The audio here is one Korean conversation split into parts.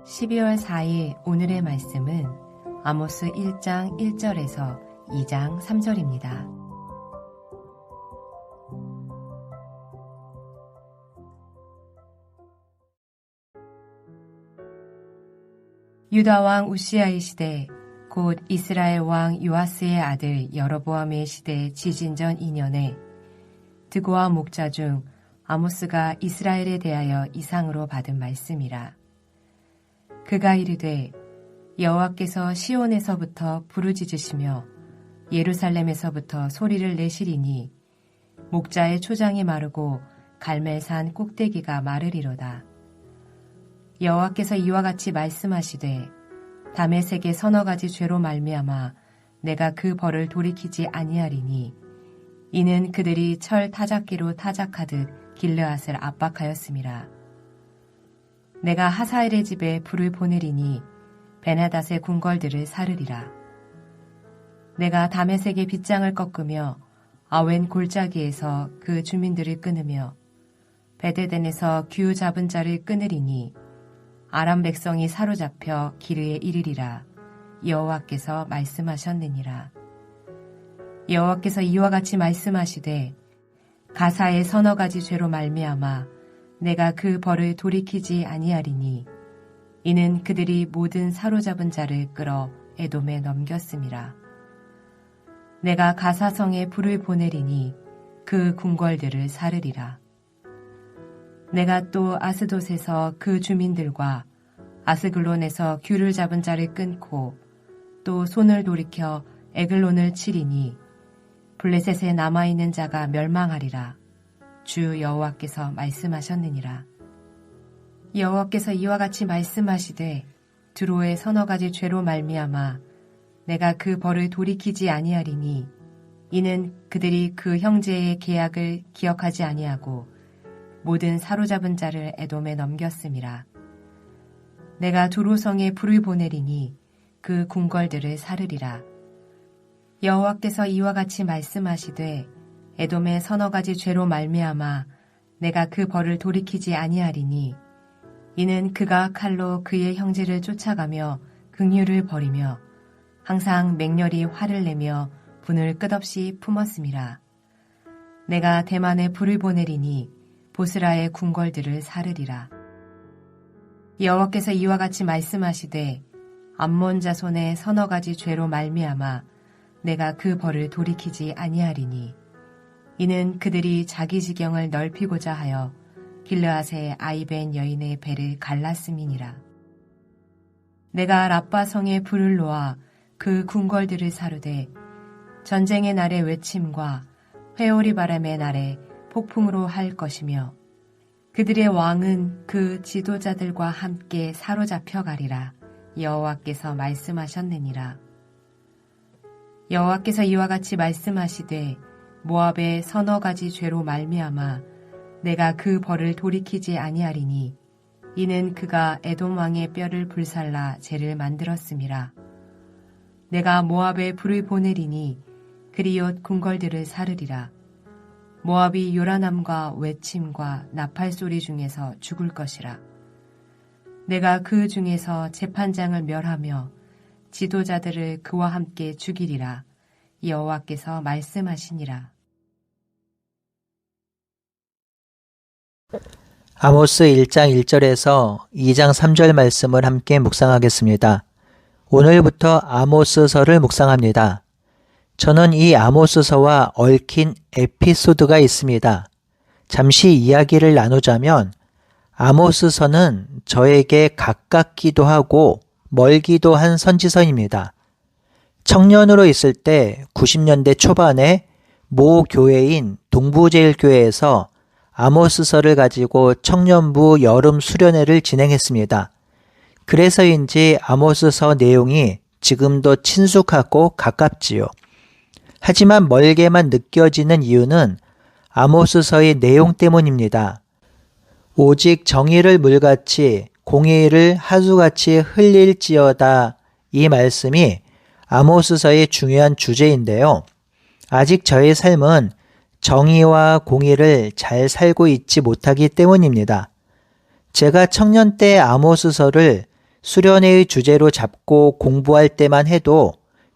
12월 4일 오늘의 말씀은 아모스 1장 1절에서 2장 3절입니다. 유다 왕 우시아의 시대, 곧 이스라엘 왕 요아스의 아들 여로보암의 시대 지진전 2년에 드고와 목자 중 아모스가 이스라엘에 대하여 이상으로 받은 말씀이라. 그가 이르되 여호와께서 시온에서부터 부르짖으시며 예루살렘에서부터 소리를 내시리니 목자의 초장이 마르고 갈멜산 꼭대기가 마르리로다. 여호와께서 이와 같이 말씀하시되 다메섹의 서너 가지 죄로 말미암아 내가 그 벌을 돌이키지 아니하리니 이는 그들이 철 타작기로 타작하듯 길르앗을 압박하였음이라. 내가 하사엘의 집에 불을 보내리니 베나닷의 궁궐들을 사르리라. 내가 다메섹의 빗장을 꺾으며 아웬 골짜기에서 그 주민들을 끊으며 베데덴에서 규 잡은 자를 끊으리니 아람 백성이 사로잡혀 기르에 이르리라. 여호와께서 말씀하셨느니라. 여호와께서 이와 같이 말씀하시되 가사의 서너 가지 죄로 말미암아 내가 그 벌을 돌이키지 아니하리니 이는 그들이 모든 사로잡은 자를 끌어 에돔에 넘겼음이라. 내가 가사성에 불을 보내리니 그 궁궐들을 사르리라. 내가 또 아스돗에서 그 주민들과 아스글론에서 규를 잡은 자를 끊고 또 손을 돌이켜 에글론을 치리니 블레셋에 남아있는 자가 멸망하리라. 주 여호와께서 말씀하셨느니라. 여호와께서 이와 같이 말씀하시되 두로의 서너 가지 죄로 말미암아 내가 그 벌을 돌이키지 아니하리니 이는 그들이 그 형제의 계약을 기억하지 아니하고 모든 사로잡은 자를 에돔에 넘겼음이라. 내가 두로성에 불을 보내리니 그 궁궐들을 사르리라. 여호와께서 이와 같이 말씀하시되 에돔의 서너 가지 죄로 말미암아 내가 그 벌을 돌이키지 아니하리니 이는 그가 칼로 그의 형제를 쫓아가며 긍휼을 버리며 항상 맹렬히 화를 내며 분을 끝없이 품었음이라. 내가 대만에 불을 보내리니 보스라의 궁궐들을 사르리라. 여호와께서 이와 같이 말씀하시되 암몬 자손의 서너 가지 죄로 말미암아 내가 그 벌을 돌이키지 아니하리니 이는 그들이 자기 지경을 넓히고자 하여 길르앗의 아이벤 여인의 배를 갈랐음이니라. 내가 랍바 성에 불을 놓아 그 궁궐들을 사르되 전쟁의 날의 외침과 회오리 바람의 날에 폭풍으로 할 것이며 그들의 왕은 그 지도자들과 함께 사로잡혀 가리라. 여호와께서 말씀하셨느니라. 여호와께서 이와 같이 말씀하시되 모압의 서너 가지 죄로 말미암아 내가 그 벌을 돌이키지 아니하리니 이는 그가 에돔 왕의 뼈를 불살라 죄를 만들었음이라. 내가 모압에 불을 보내리니 그리옷 궁궐들을 사르리라. 모압이 요란함과 외침과 나팔 소리 중에서 죽을 것이라. 내가 그 중에서 재판장을 멸하며 지도자들을 그와 함께 죽이리라. 여호와께서 말씀하시니라. 아모스 1장 1절에서 2장 3절 말씀을 함께 묵상하겠습니다. 오늘부터 아모스서를 묵상합니다. 저는 이 아모스서와 얽힌 에피소드가 있습니다. 잠시 이야기를 나누자면 아모스서는 저에게 가깝기도 하고 멀기도 한 선지서입니다. 청년으로 있을 때 90년대 초반에 모 교회인 동부제일교회에서 아모스서를 가지고 청년부 여름 수련회를 진행했습니다. 그래서인지 아모스서 내용이 지금도 친숙하고 가깝지요. 하지만 멀게만 느껴지는 이유는 아모스서의 내용 때문입니다. 오직 정의를 물같이 공의를 하수같이 흘릴지어다, 이 말씀이 아모스서의 중요한 주제인데요. 아직 저의 삶은 정의와 공의를 잘 살고 있지 못하기 때문입니다. 제가 청년 때 아모스서를 수련회의 주제로 잡고 공부할 때만 해도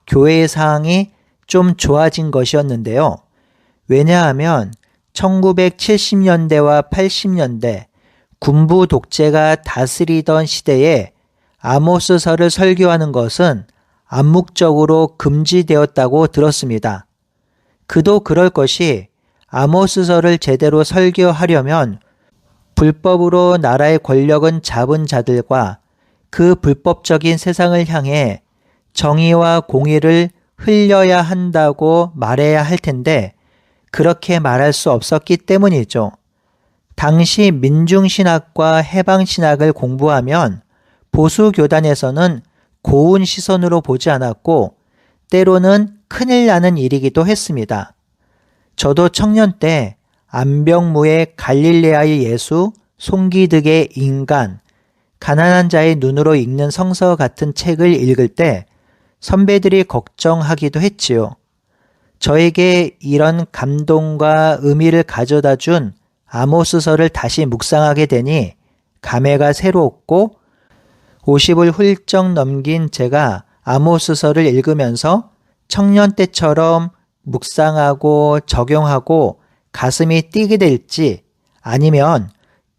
교회의 상황이 좀 좋아진 것이었는데요. 왜냐하면 1970년대와 80년대 군부 독재가 다스리던 시대에 아모스서를 설교하는 것은 암묵적으로 금지되었다고 들었습니다. 그도 그럴 것이 아모스서를 제대로 설교하려면 불법으로 나라의 권력은 잡은 자들과 그 불법적인 세상을 향해 정의와 공의를 흘려야 한다고 말해야 할 텐데 그렇게 말할 수 없었기 때문이죠. 당시 민중신학과 해방신학을 공부하면 보수교단에서는 고운 시선으로 보지 않았고 때로는 큰일 나는 일이기도 했습니다. 저도 청년 때 안병무의 갈릴레아의 예수, 송기득의 인간, 가난한 자의 눈으로 읽는 성서 같은 책을 읽을 때 선배들이 걱정하기도 했지요. 저에게 이런 감동과 의미를 가져다 준 아모스서를 다시 묵상하게 되니 감회가 새롭고 50을 훌쩍 넘긴 제가 아모스서를 읽으면서 청년 때처럼 묵상하고 적용하고 가슴이 뛰게 될지 아니면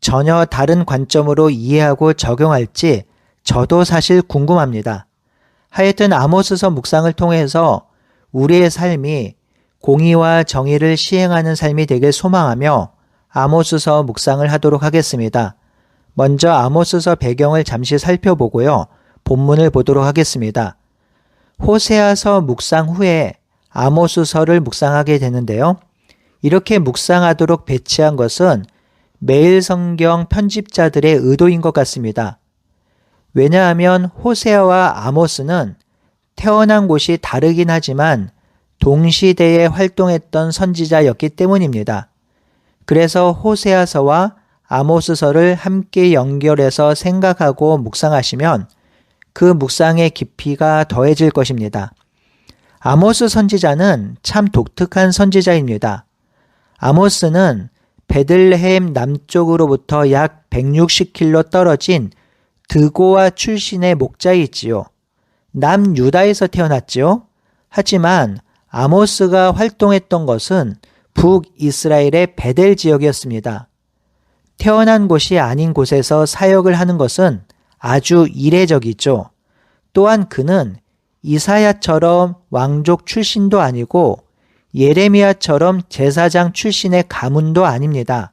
전혀 다른 관점으로 이해하고 적용할지 저도 사실 궁금합니다. 하여튼 아모스서 묵상을 통해서 우리의 삶이 공의와 정의를 시행하는 삶이 되길 소망하며 아모스서 묵상을 하도록 하겠습니다. 먼저 아모스서 배경을 잠시 살펴보고요. 본문을 보도록 하겠습니다. 호세아서 묵상 후에 아모스서를 묵상하게 되는데요. 이렇게 묵상하도록 배치한 것은 매일 성경 편집자들의 의도인 것 같습니다. 왜냐하면 호세아와 아모스는 태어난 곳이 다르긴 하지만 동시대에 활동했던 선지자였기 때문입니다. 그래서 호세아서와 아모스서를 함께 연결해서 생각하고 묵상하시면 그 묵상의 깊이가 더해질 것입니다. 아모스 선지자는 참 독특한 선지자입니다. 아모스는 베들레헴 남쪽으로부터 약 160km 떨어진 드고아 출신의 목자이지요. 남유다에서 태어났지요. 하지만 아모스가 활동했던 것은 북이스라엘의 베델 지역이었습니다. 태어난 곳이 아닌 곳에서 사역을 하는 것은 아주 이례적이죠. 또한 그는 이사야처럼 왕족 출신도 아니고 예레미야처럼 제사장 출신의 가문도 아닙니다.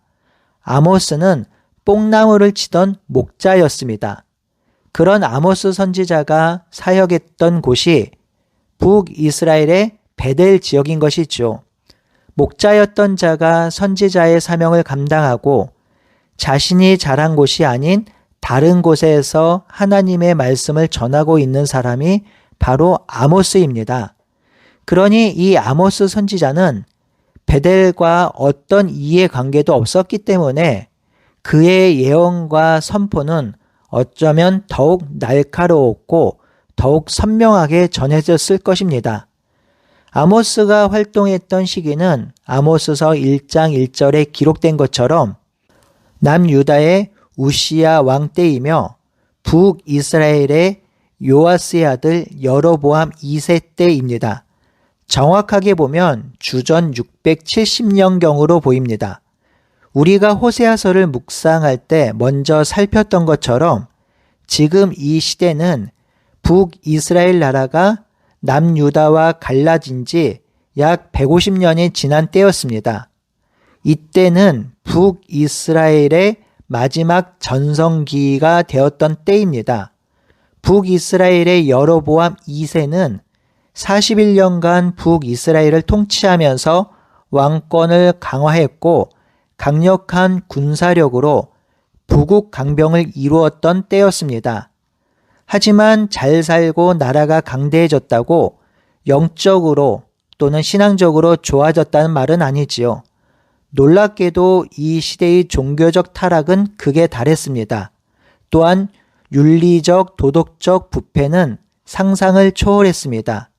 아모스는 뽕나무를 치던 목자였습니다. 그런 아모스 선지자가 사역했던 곳이 북이스라엘의 베델 지역인 것이죠. 목자였던 자가 선지자의 사명을 감당하고 자신이 자란 곳이 아닌 다른 곳에서 하나님의 말씀을 전하고 있는 사람이 바로 아모스입니다. 그러니 이 아모스 선지자는 베델과 어떤 이해관계도 없었기 때문에 그의 예언과 선포는 어쩌면 더욱 날카로웠고 더욱 선명하게 전해졌을 것입니다. 아모스가 활동했던 시기는 아모스서 1장 1절에 기록된 것처럼 남유다의 우시야 왕 때이며 북이스라엘의 요아스의 아들 여로보암 2세 때입니다. 정확하게 보면 주전 670년경으로 보입니다. 우리가 호세아서를 묵상할 때 먼저 살폈던 것처럼 지금 이 시대는 북이스라엘 나라가 남유다와 갈라진 지 약 150년이 지난 때였습니다. 이때는 북이스라엘의 마지막 전성기가 되었던 때입니다. 북이스라엘의 여로보암 2세는 41년간 북이스라엘을 통치하면서 왕권을 강화했고 강력한 군사력으로 부국 강병을 이루었던 때였습니다. 하지만 잘 살고 나라가 강대해졌다고 영적으로 또는 신앙적으로 좋아졌다는 말은 아니지요. 놀랍게도 이 시대의 종교적 타락은 극에 달했습니다. 또한 윤리적, 도덕적 부패는 상상을 초월했습니다.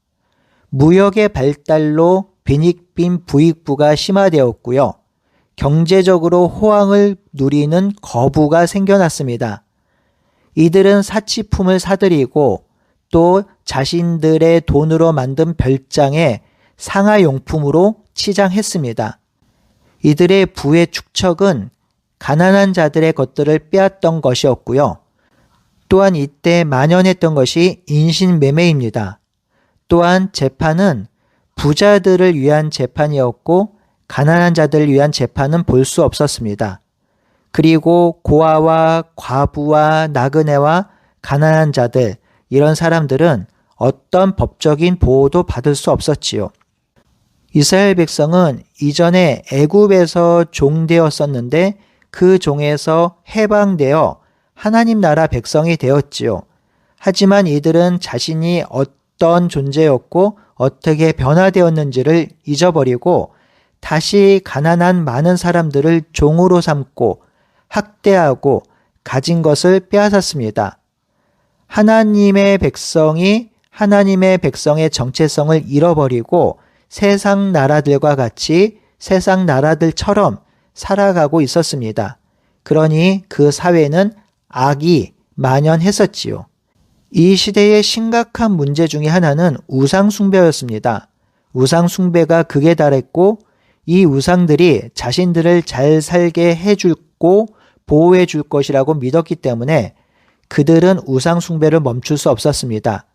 무역의 발달로 빈익빈 부익부가 심화되었고요. 경제적으로 호황을 누리는 거부가 생겨났습니다. 이들은 사치품을 사들이고 또 자신들의 돈으로 만든 별장에 상하용품으로 치장했습니다. 이들의 부의 축척은 가난한 자들의 것들을 빼앗던 것이었고요. 또한 이때 만연했던 것이 인신매매입니다. 또한 재판은 부자들을 위한 재판이었고 가난한 자들을 위한 재판은 볼 수 없었습니다. 그리고 고아와 과부와 나그네와 가난한 자들, 이런 사람들은 어떤 법적인 보호도 받을 수 없었지요. 이스라엘 백성은 이전에 애굽에서 종되었었는데 그 종에서 해방되어 하나님 나라 백성이 되었지요. 하지만 이들은 자신이 어떤 존재였고 어떻게 변화되었는지를 잊어버리고 다시 가난한 많은 사람들을 종으로 삼고 학대하고 가진 것을 빼앗았습니다. 하나님의 백성이 하나님의 백성의 정체성을 잃어버리고 세상 나라들과 같이 세상 나라들처럼 살아가고 있었습니다. 그러니 그 사회는 악이 만연했었지요. 이 시대의 심각한 문제 중에 하나는 우상숭배였습니다. 우상숭배가 극에 달했고 이 우상들이 자신들을 잘 살게 해주고 보호해 줄 것이라고 믿었기 때문에 그들은 우상숭배를 멈출 수 없었습니다.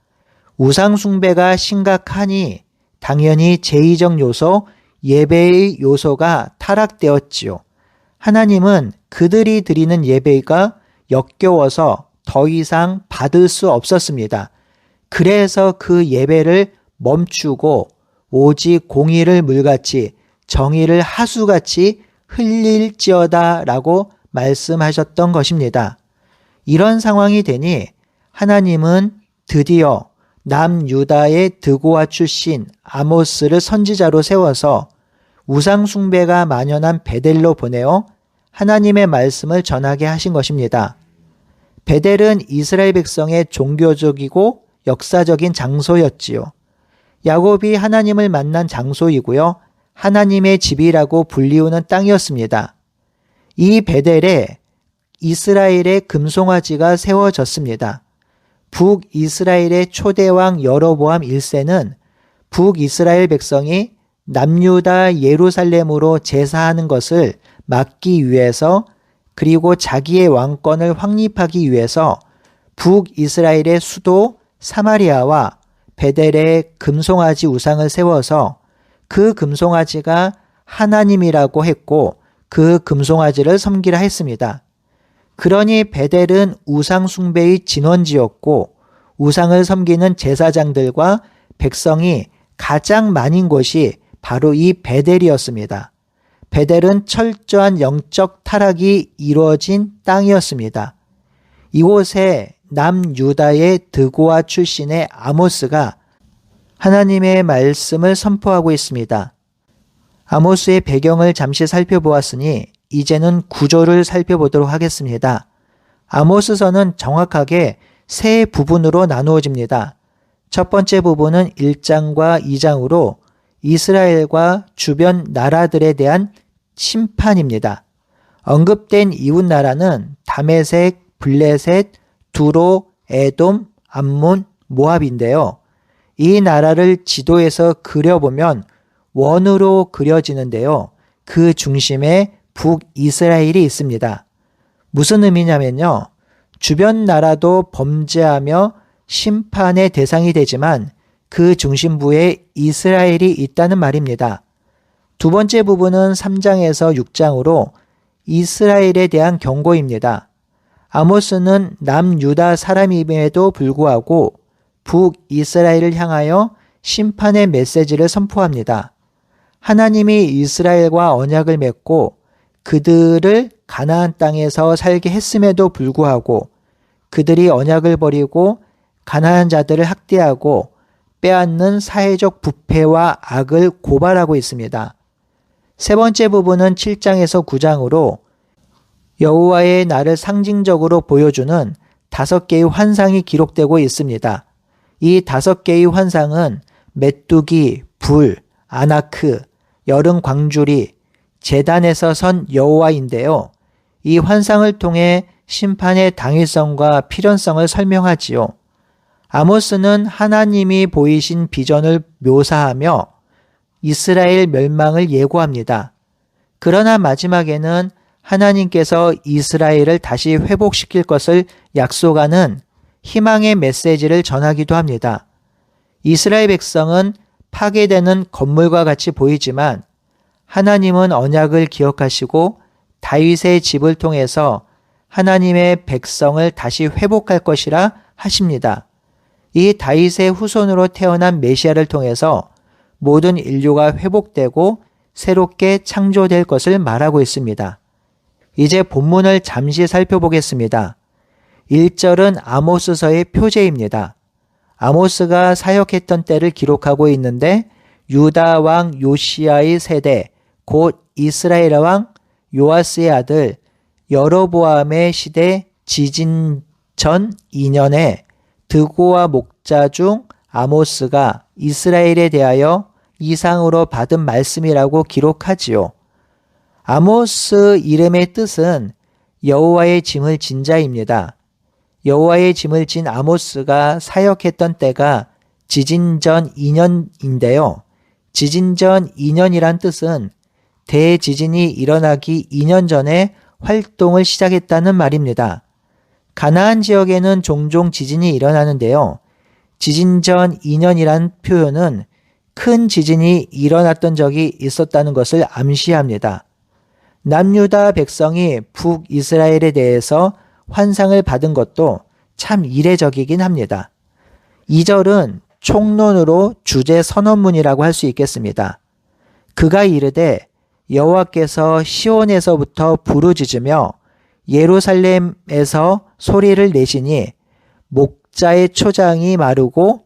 우상숭배가 심각하니 당연히 제의적 요소, 예배의 요소가 타락되었지요. 하나님은 그들이 드리는 예배가 역겨워서 더 이상 받을 수 없었습니다. 그래서 그 예배를 멈추고 오직 공의를 물같이 정의를 하수같이 흘릴지어다 라고 말씀하셨던 것입니다. 이런 상황이 되니 하나님은 드디어 남유다의 드고아 출신 아모스를 선지자로 세워서 우상숭배가 만연한 베델로 보내어 하나님의 말씀을 전하게 하신 것입니다. 베델은 이스라엘 백성의 종교적이고 역사적인 장소였지요. 야곱이 하나님을 만난 장소이고요. 하나님의 집이라고 불리우는 땅이었습니다. 이 베델에 이스라엘의 금송아지가 세워졌습니다. 북이스라엘의 초대왕 여로보암 1세는 북이스라엘 백성이 남유다 예루살렘으로 제사하는 것을 막기 위해서 그리고 자기의 왕권을 확립하기 위해서 북이스라엘의 수도 사마리아와 베델에 금송아지 우상을 세워서 그 금송아지가 하나님이라고 했고 그 금송아지를 섬기라 했습니다. 그러니 베델은 우상 숭배의 진원지였고 우상을 섬기는 제사장들과 백성이 가장 많은 곳이 바로 이 베델이었습니다. 베델은 철저한 영적 타락이 이루어진 땅이었습니다. 이곳에 남유다의 드고아 출신의 아모스가 하나님의 말씀을 선포하고 있습니다. 아모스의 배경을 잠시 살펴보았으니 이제는 구조를 살펴보도록 하겠습니다. 아모스서는 정확하게 세 부분으로 나누어집니다. 첫 번째 부분은 1장과 2장으로 이스라엘과 주변 나라들에 대한 심판입니다. 언급된 이웃 나라는 다메섹, 블레셋, 두로, 에돔, 암몬, 모압인데요. 이 나라를 지도에서 그려보면 원으로 그려지는데요. 그 중심에 북이스라엘이 있습니다. 무슨 의미냐면요. 주변 나라도 범죄하며 심판의 대상이 되지만 그 중심부에 이스라엘이 있다는 말입니다. 두 번째 부분은 3장에서 6장으로 이스라엘에 대한 경고입니다. 아모스는 남유다 사람임에도 불구하고 북이스라엘을 향하여 심판의 메시지를 선포합니다. 하나님이 이스라엘과 언약을 맺고 그들을 가나안 땅에서 살게 했음에도 불구하고 그들이 언약을 버리고 가난한 자들을 학대하고 빼앗는 사회적 부패와 악을 고발하고 있습니다. 세 번째 부분은 7장에서 9장으로 여호와의 날을 상징적으로 보여주는 5개의 환상이 기록되고 있습니다. 이 5개의 환상은 메뚜기, 불, 아나크, 여름 광주리, 제단에서 선 여호와인데요. 이 환상을 통해 심판의 당위성과 필연성을 설명하지요. 아모스는 하나님이 보이신 비전을 묘사하며 이스라엘 멸망을 예고합니다. 그러나 마지막에는 하나님께서 이스라엘을 다시 회복시킬 것을 약속하는 희망의 메시지를 전하기도 합니다. 이스라엘 백성은 파괴되는 건물과 같이 보이지만 하나님은 언약을 기억하시고 다윗의 집을 통해서 하나님의 백성을 다시 회복할 것이라 하십니다. 이 다윗의 후손으로 태어난 메시아를 통해서 모든 인류가 회복되고 새롭게 창조될 것을 말하고 있습니다. 이제 본문을 잠시 살펴보겠습니다. 1절은 아모스서의 표제입니다. 아모스가 사역했던 때를 기록하고 있는데 유다 왕 요시야의 세대, 곧 이스라엘 왕 요아스의 아들 여로보암의 시대 지진 전 2년에 드고와 목자 중 아모스가 이스라엘에 대하여 이상으로 받은 말씀이라고 기록하지요. 아모스 이름의 뜻은 여호와의 짐을 진 자입니다. 여호와의 짐을 진 아모스가 사역했던 때가 지진 전 2년인데요. 지진 전 2년이란 뜻은 대지진이 일어나기 2년 전에 활동을 시작했다는 말입니다. 가나안 지역에는 종종 지진이 일어나는데요. 지진 전 2년이란 표현은 큰 지진이 일어났던 적이 있었다는 것을 암시합니다. 남유다 백성이 북이스라엘에 대해서 환상을 받은 것도 참 이례적이긴 합니다. 2절은 총론으로 주제 선언문이라고 할 수 있겠습니다. 그가 이르되 여호와께서 시온에서부터 부르짖으며 예루살렘에서 소리를 내시니 목자의 초장이 마르고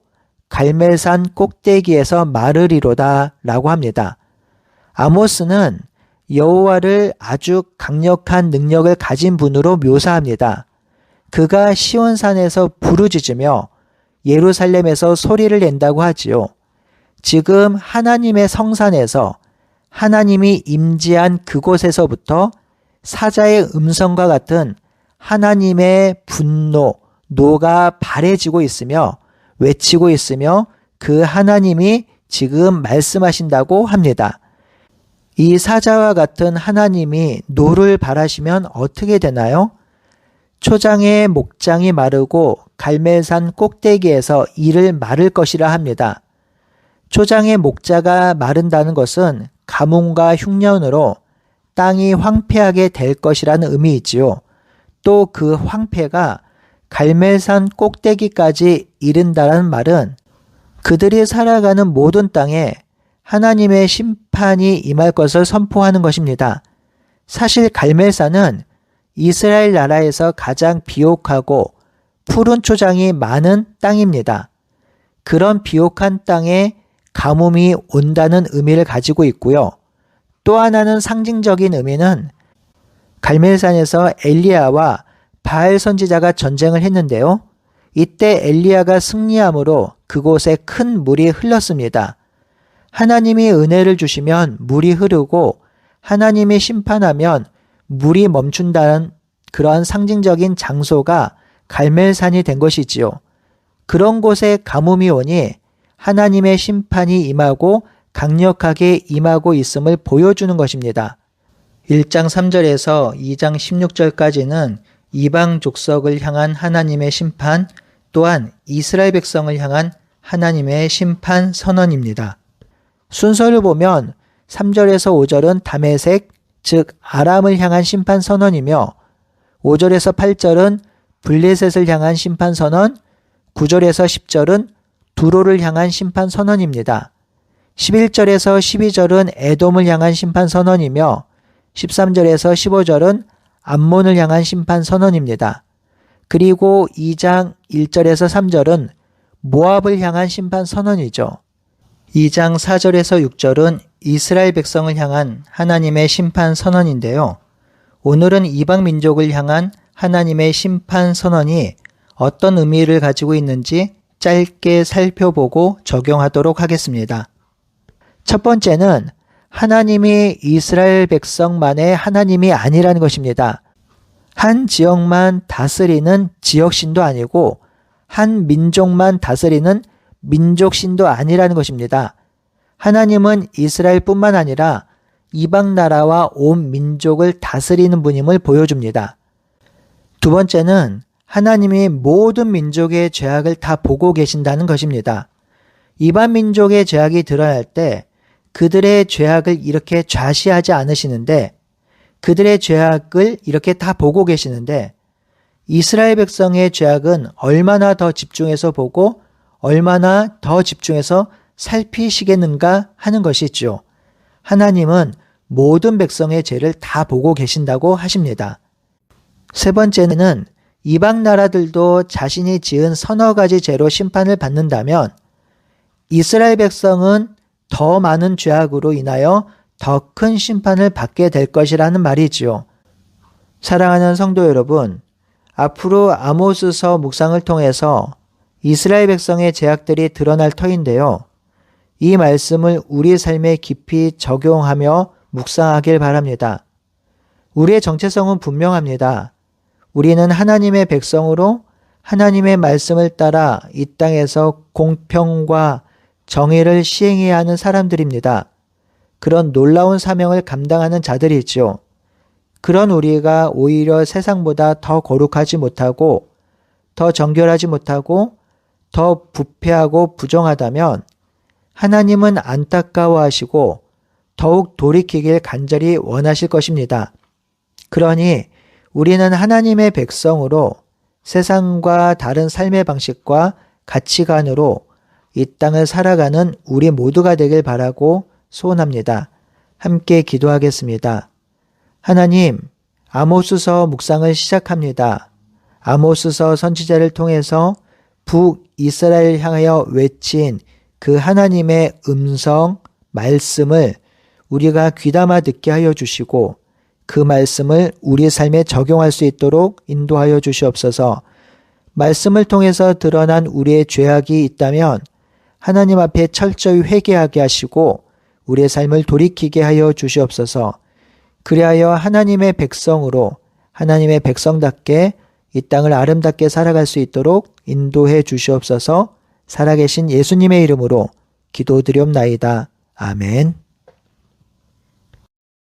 갈멜산 꼭대기에서 마르리로다 라고 합니다. 아모스는 여호와를 아주 강력한 능력을 가진 분으로 묘사합니다. 그가 시온산에서 부르짖으며 예루살렘에서 소리를 낸다고 하지요. 지금 하나님의 성산에서 하나님이 임재한 그곳에서부터 사자의 음성과 같은 하나님의 분노, 노가 발해지고 있으며 외치고 있으며 그 하나님이 지금 말씀하신다고 합니다. 이 사자와 같은 하나님이 노를 발하시면 어떻게 되나요? 초장의 목장이 마르고 갈멜산 꼭대기에서 이를 마를 것이라 합니다. 초장의 목자가 마른다는 것은 가뭄과 흉년으로 땅이 황폐하게 될 것이라는 의미이지요. 또 그 황폐가 갈멜산 꼭대기까지 이른다는 말은 그들이 살아가는 모든 땅에 하나님의 심판이 임할 것을 선포하는 것입니다. 사실 갈멜산은 이스라엘 나라에서 가장 비옥하고 푸른 초장이 많은 땅입니다. 그런 비옥한 땅에 가뭄이 온다는 의미를 가지고 있고요. 또 하나는 상징적인 의미는 갈멜산에서 엘리야와 바알 선지자가 전쟁을 했는데요. 이때 엘리야가 승리함으로 그곳에 큰 물이 흘렀습니다. 하나님이 은혜를 주시면 물이 흐르고 하나님이 심판하면 물이 멈춘다는 그러한 상징적인 장소가 갈멜산이 된 것이지요. 그런 곳에 가뭄이 오니 하나님의 심판이 임하고 강력하게 임하고 있음을 보여주는 것입니다. 1장 3절에서 2장 16절까지는 이방 족속을 향한 하나님의 심판, 또한 이스라엘 백성을 향한 하나님의 심판 선언입니다. 순서를 보면 3절에서 5절은 다메섹, 즉 아람을 향한 심판 선언이며 5절에서 8절은 블레셋을 향한 심판 선언, 9절에서 10절은 두로를 향한 심판 선언입니다. 11절에서 12절은 에돔을 향한 심판 선언이며 13절에서 15절은 암몬을 향한 심판 선언입니다. 그리고 2장 1절에서 3절은 모압을 향한 심판 선언이죠. 2장 4절에서 6절은 이스라엘 백성을 향한 하나님의 심판 선언인데요. 오늘은 이방 민족을 향한 하나님의 심판 선언이 어떤 의미를 가지고 있는지 짧게 살펴보고 적용하도록 하겠습니다. 첫 번째는 하나님이 이스라엘 백성만의 하나님이 아니라는 것입니다. 한 지역만 다스리는 지역신도 아니고 한 민족만 다스리는 민족신도 아니라는 것입니다. 하나님은 이스라엘뿐만 아니라 이방 나라와 온 민족을 다스리는 분임을 보여줍니다. 두 번째는 하나님이 모든 민족의 죄악을 다 보고 계신다는 것입니다. 이방 민족의 죄악이 드러날 때 그들의 죄악을 이렇게 좌시하지 않으시는데, 그들의 죄악을 이렇게 다 보고 계시는데, 이스라엘 백성의 죄악은 얼마나 더 집중해서 보고 얼마나 더 집중해서 살피시겠는가 하는 것이죠. 하나님은 모든 백성의 죄를 다 보고 계신다고 하십니다. 세 번째는 이방 나라들도 자신이 지은 서너 가지 죄로 심판을 받는다면 이스라엘 백성은 더 많은 죄악으로 인하여 더 큰 심판을 받게 될 것이라는 말이지요. 사랑하는 성도 여러분, 앞으로 아모스서 묵상을 통해서 이스라엘 백성의 죄악들이 드러날 터인데요. 이 말씀을 우리 삶에 깊이 적용하며 묵상하길 바랍니다. 우리의 정체성은 분명합니다. 우리는 하나님의 백성으로 하나님의 말씀을 따라 이 땅에서 공평과 정의를 시행해야 하는 사람들입니다. 그런 놀라운 사명을 감당하는 자들이죠. 그런 우리가 오히려 세상보다 더 거룩하지 못하고 더 정결하지 못하고 더 부패하고 부정하다면 하나님은 안타까워하시고 더욱 돌이키길 간절히 원하실 것입니다. 그러니 우리는 하나님의 백성으로 세상과 다른 삶의 방식과 가치관으로 이 땅을 살아가는 우리 모두가 되길 바라고 소원합니다. 함께 기도하겠습니다. 하나님, 아모스서 묵상을 시작합니다. 아모스서 선지자를 통해서 북이스라엘 향하여 외친 그 하나님의 음성, 말씀을 우리가 귀담아 듣게 하여 주시고 그 말씀을 우리 삶에 적용할 수 있도록 인도하여 주시옵소서. 말씀을 통해서 드러난 우리의 죄악이 있다면 하나님 앞에 철저히 회개하게 하시고 우리의 삶을 돌이키게 하여 주시옵소서. 그리하여 하나님의 백성으로 하나님의 백성답게 이 땅을 아름답게 살아갈 수 있도록 인도해 주시옵소서. 살아계신 예수님의 이름으로 기도드리옵나이다. 아멘.